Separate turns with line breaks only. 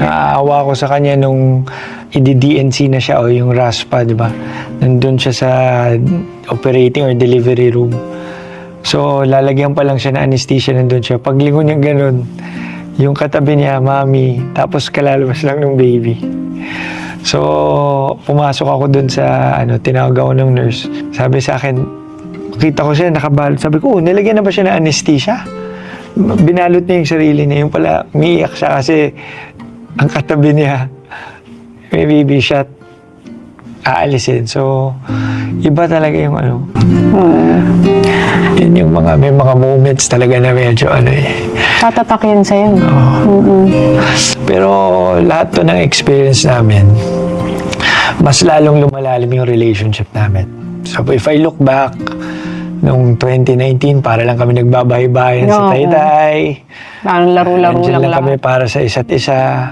Naaawa ko sa kanya nung i-DNC na siya o yung RASPA, di ba? Nandun siya sa operating or delivery room. So, lalagyan pa lang siya na anesthesia, nandun siya. Paglingon niya ganun, yung katabi niya, mami, tapos kalalabas lang ng baby. So, pumasok ako dun sa, tinawag ako ng nurse. Sabi sa akin, kita ko siya, nakabalot. Sabi ko, nilagyan na ba siya ng anesthesia? Binalot niya yung sarili niya. Yung pala, umiiyak siya kasi ang katabi niya, may baby shot, aalisin. So, iba talaga yung yun yung may mga moments talaga na medyo
Tatatak yun sa'yo.
Pero lahat to ng experience namin, mas lalong lumalalim yung relationship namin. So if I look back, nung 2019, para lang kami nagbabahay-bahayan sa Taytay.
Parang laro-laro
Nandiyan
lang
lang kami para sa isa't isa.